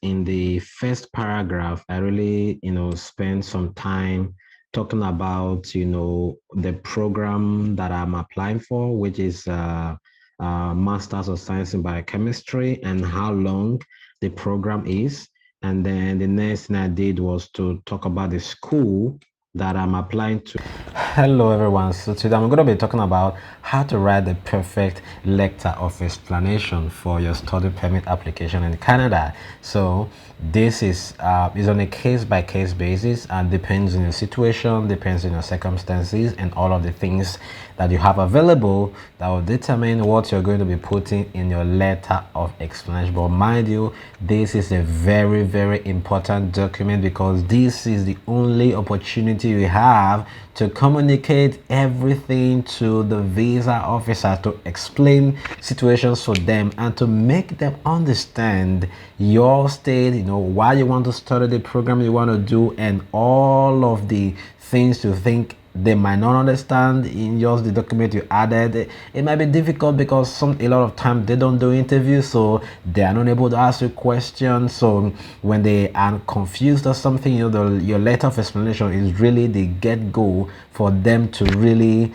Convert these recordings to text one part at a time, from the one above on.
in the first paragraph, I really, spend some time talking about, the program that I'm applying for, which is Masters of Science in Biochemistry, and how long the program is. And then the next thing I did was to talk about the school that I'm applying to. Hello everyone, so today I'm going to be talking about how to write the perfect letter of explanation for your study permit application in Canada. So this is on a case-by-case basis and depends on your situation, depends on your circumstances and all of the things that you have available that will determine what you're going to be putting in your letter of explanation. But mind you, this is a very, very important document because this is the only opportunity you have to communicate everything to the visa officer, to explain situations for them and to make them understand your state, why you want to study the program you want to do and all of the things you think they might not understand in just the document you added. It might be difficult because a lot of time they don't do interviews, so they are not able to ask you questions. So when they are confused or something, your letter of explanation is really the get-go for them to really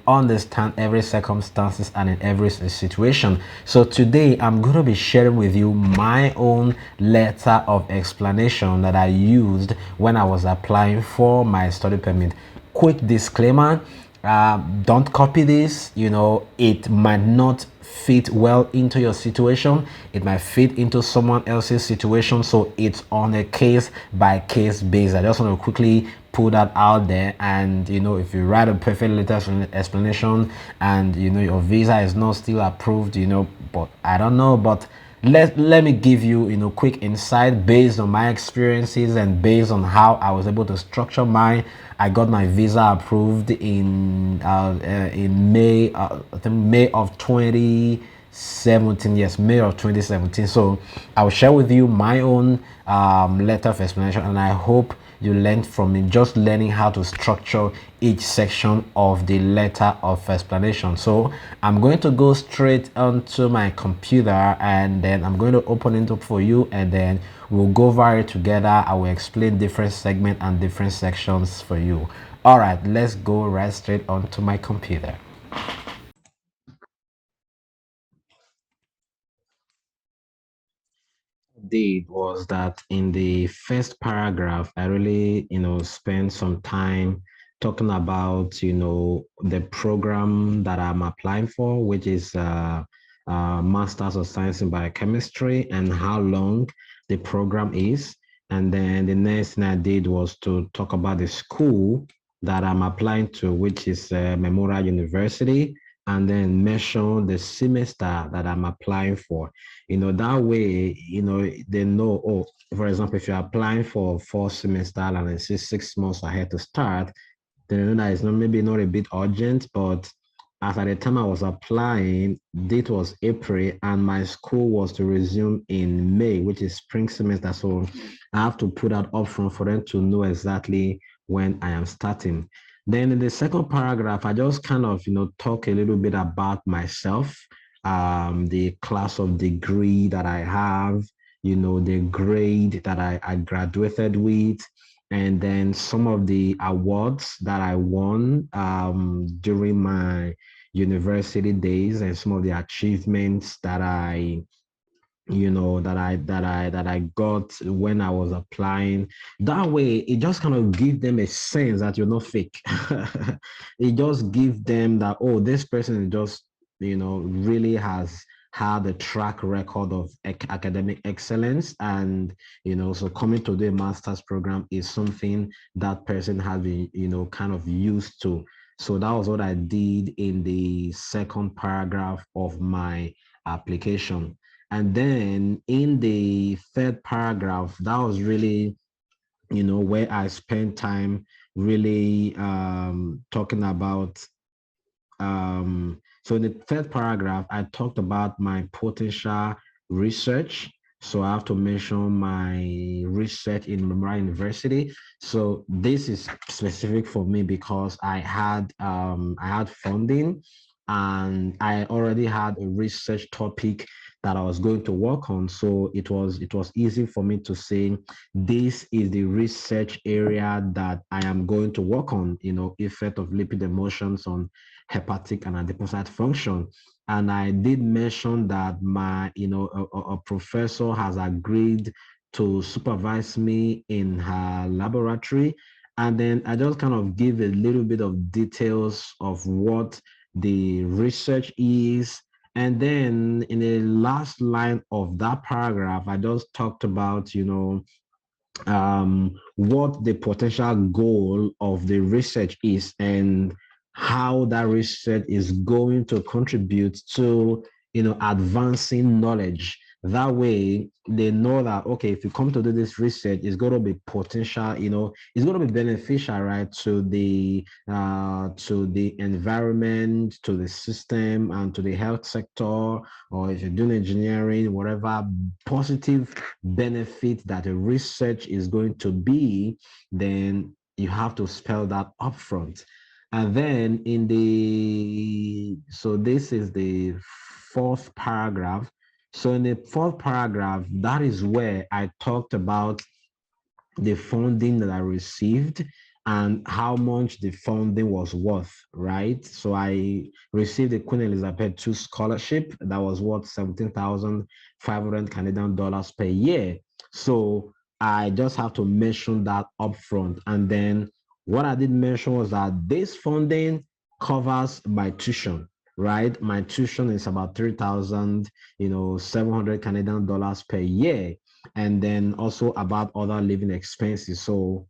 understand every circumstances and in every situation. So today I'm going to be sharing with you my own letter of explanation that I used when I was applying for my study permit. Quick disclaimer, don't copy this. It might not fit well into your situation. It might fit into someone else's situation, so it's on a case-by-case basis. I just want to quickly put that out there. And if you write a perfect letter of explanation and your visa is not still approved, but I don't know, but let me give you quick insight based on my experiences and based on how I was able to structure I got my visa approved in May, I think May of 2017. Yes, May of 2017. So I'll share with you my own letter of explanation, and I hope you learned from me, just learning how to structure each section of the letter of explanation. So I'm going to go straight onto my computer and then I'm going to open it up for you, and then we'll go over it together. I will explain different segments and different sections for you. All right, let's go right straight onto my computer. Did was that in the first paragraph, I really, spent some time talking about, the program that I'm applying for, which is Masters of Science in Biochemistry, and how long the program is. And then the next thing I did was to talk about the school that I'm applying to, which is Memorial University, and then mention the semester that I'm applying for. That way, they know, oh, for example, if you're applying for fall semester and it's 6 months ahead to start, then you know that it's not maybe not a bit urgent, but as at the time I was applying, date was April and my school was to resume in May, which is spring semester. So I have to put that upfront for them to know exactly when I am starting. Then in the second paragraph, I just kind of, talk a little bit about myself, the class of degree that I have, the grade that I graduated with, and then some of the awards that I won during my university days, and some of the achievements that I got when I was applying. That way, it just kind of give them a sense that you're not fake. It just give them that, oh, this person is just, really has had a track record of academic excellence. And, so coming to the master's program is something that person has been, kind of used to. So that was what I did in the second paragraph of my application. And then in the third paragraph, that was really, where I spent time really talking about. So in the third paragraph, I talked about my potential research. So I have to mention my research in Memorial University. So this is specific for me because I had funding and I already had a research topic that I was going to work on. So it was easy for me to say this is the research area that I am going to work on, effect of lipid emulsions on hepatic and adipocyte function. And I did mention that my, a professor has agreed to supervise me in her laboratory. And then I just kind of give a little bit of details of what the research is. And then in the last line of that paragraph, I just talked about, what the potential goal of the research is and how that research is going to contribute to advancing knowledge. That way they know that, okay, if you come to do this research, it's going to be potential, it's going to be beneficial, right, to the environment, to the system, and to the health sector. Or if you're doing engineering, whatever positive benefit that a research is going to be, then you have to spell that upfront. And then so this is the fourth paragraph. So in the fourth paragraph, that is where I talked about the funding that I received and how much the funding was worth, right? So I received the Queen Elizabeth II scholarship that was worth 17,500 Canadian dollars per year. So I just have to mention that upfront. And then what I did mention was that this funding covers my tuition, right? My tuition is about 3,000, 700 Canadian dollars per year, and then also about other living expenses. So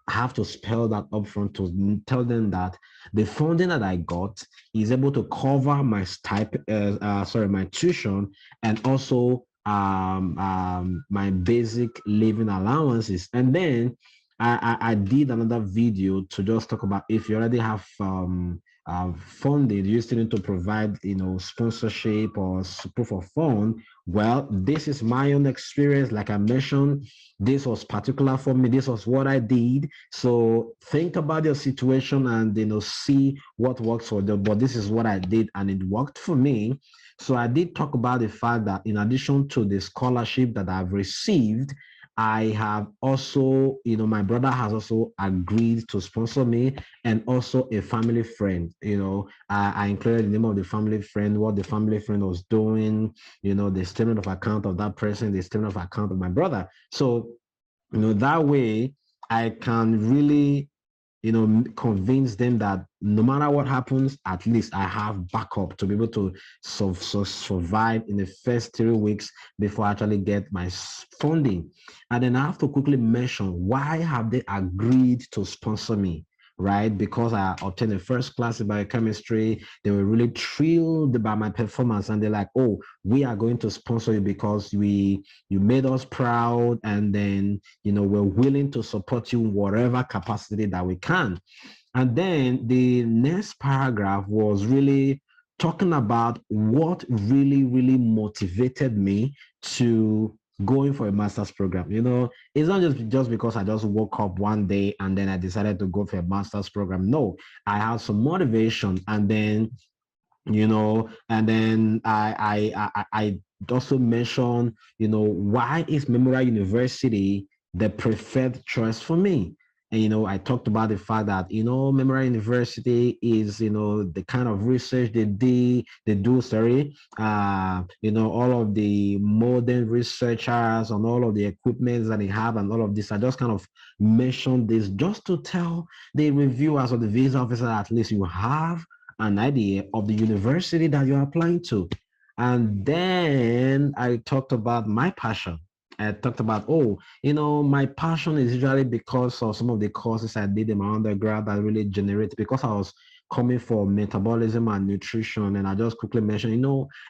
I have to spell that upfront to tell them that the funding that I got is able to cover my my tuition, and also my basic living allowances. And then I did another video to just talk about, if you already have funding, you still need to provide sponsorship or proof of fund. Well, this is my own experience. Like I mentioned, this was particular for me. This was what I did. So think about your situation and see what works for them. But this is what I did, and it worked for me. So I did talk about the fact that in addition to the scholarship that I've received, I have also, my brother has also agreed to sponsor me, and also a family friend. I included the name of the family friend, what the family friend was doing, the statement of account of that person, the statement of account of my brother. So, that way I can really convince them that no matter what happens, at least I have backup to be able to survive in the first 3 weeks before I actually get my funding. And then I have to quickly mention, why have they agreed to sponsor me? Right? Because I obtained a first class in biochemistry. They were really thrilled by my performance, and they're like, oh, we are going to sponsor you because you made us proud, and then we're willing to support you in whatever capacity that we can. And then the next paragraph was really talking about what really, really motivated me to going for a master's program. It's not just because I just woke up one day and then I decided to go for a master's program. No, I have some motivation, and then I also mentioned, why is Memorial University the preferred choice for me? And I talked about the fact that Memorial University is the kind of research all of the modern researchers and all of the equipment that they have and all of this. I just kind of mentioned this just to tell the reviewers or the visa officer, at least you have an idea of the university that you're applying to. And then I talked about my passion. I talked about, my passion is usually because of some of the courses I did in my undergrad that really generated, because I was coming for metabolism and nutrition. And I just quickly mentioned,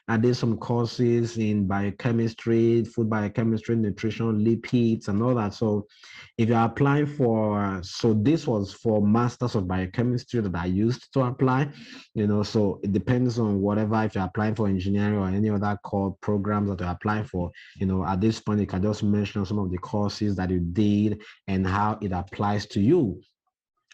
I did some courses in biochemistry, food biochemistry, nutrition, lipids, and all that. So if you're applying so this was for Masters of Biochemistry that I used to apply, so it depends on whatever, if you're applying for engineering or any other core programs that you're applying for, at this point, you can just mention some of the courses that you did and how it applies to you.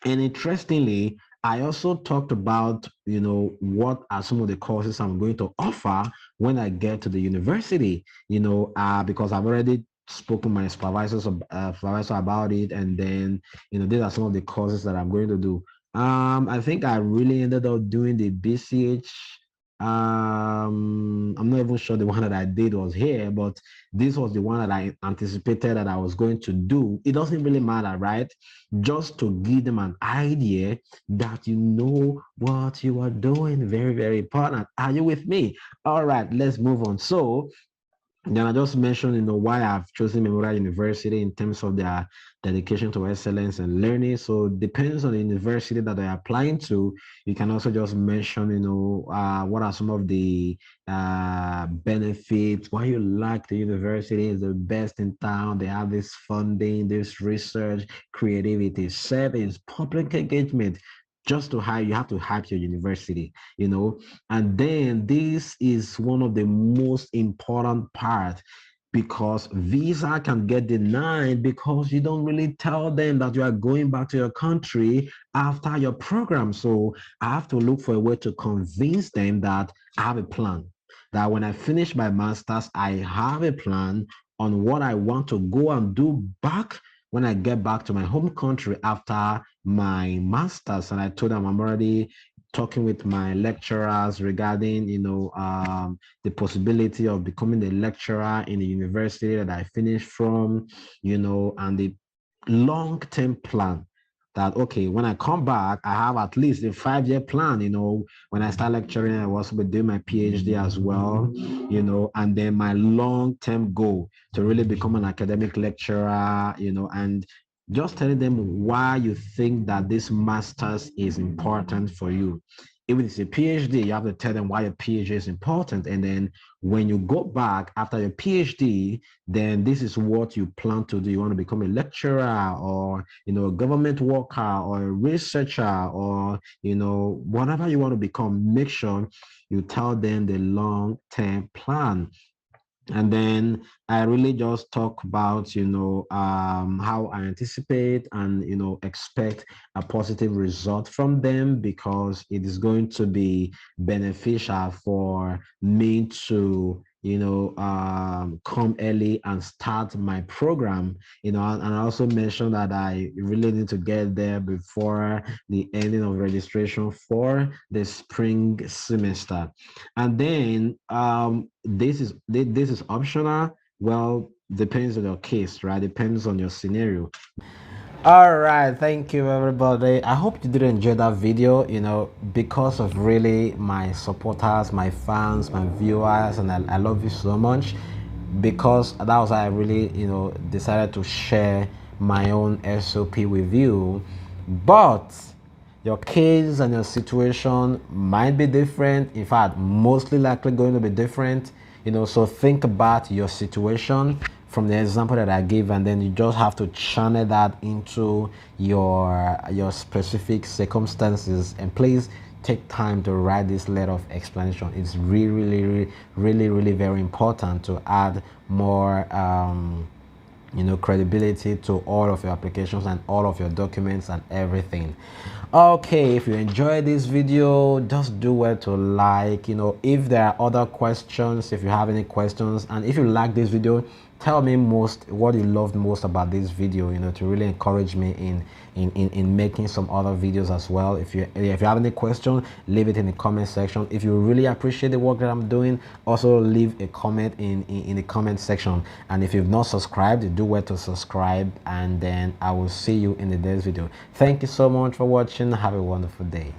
And interestingly, I also talked about, what are some of the courses I'm going to offer when I get to the university, because I've already spoken to my supervisor about it. And then, these are some of the courses that I'm going to do. I think I really ended up doing the BCH. I'm not even sure the one that I did was here, but this was the one that I anticipated that I was going to do. It doesn't really matter, right? Just to give them an idea that you know what you are doing. Very, very important. Are you with me? All right, let's move on. So then I just mentioned, why I've chosen Memorial University in terms of their dedication to excellence and learning. So depends on the university that they're applying to. You can also just mention, what are some of the benefits, why you like the university is the best in town. They have this funding, this research, creativity, service, public engagement. Just to hire, you have to hype your university, and then this is one of the most important part, because visa can get denied because you don't really tell them that you are going back to your country after your program. So I have to look for a way to convince them that I have a plan, that when I finish my master's, I have a plan on what I want to go and do back when I get back to my home country after my master's. And I told them I'm already talking with my lecturers regarding, the possibility of becoming a lecturer in the university that I finished from, and the long-term plan that, okay, when I come back, I have at least a 5-year plan. When I start lecturing, I will also be doing my PhD as well, and then my long-term goal to really become an academic lecturer, and just telling them why you think that this master's is important for you. If it's a PhD, you have to tell them why your PhD is important. And then when you go back after your PhD, then this is what you plan to do. You want to become a lecturer, or, a government worker, or a researcher, or, whatever you want to become. Make sure you tell them the long-term plan. And then I really just talk about, how I anticipate and, expect a positive result from them, because it is going to be beneficial for me to, come early and start my program, and I also mentioned that I really need to get there before the ending of registration for the spring semester. And then this is optional. Well, depends on your case, right? Depends on your scenario. All right, thank you everybody. I hope you did enjoy that video, because of really my supporters, my fans, my viewers, and I love you so much, because that was I really, decided to share my own SOP with you. But your case and your situation might be different. In fact, mostly likely going to be different. So think about your situation from the example that I gave, and then you just have to channel that into your specific circumstances. And please take time to write this letter of explanation. It's really very important to add more credibility to all of your applications and all of your documents and everything. Okay, if you enjoyed this video, just do well to like. If there are other questions, if you have any questions, and if you like this video, tell me what you loved most about this video, to really encourage me in making some other videos as well. If you have any questions, leave it in the comment section. If you really appreciate the work that I'm doing, also leave a comment in the comment section. And if you've not subscribed, do well to subscribe, and then I will see you in the next video. Thank you so much for watching. Have a wonderful day.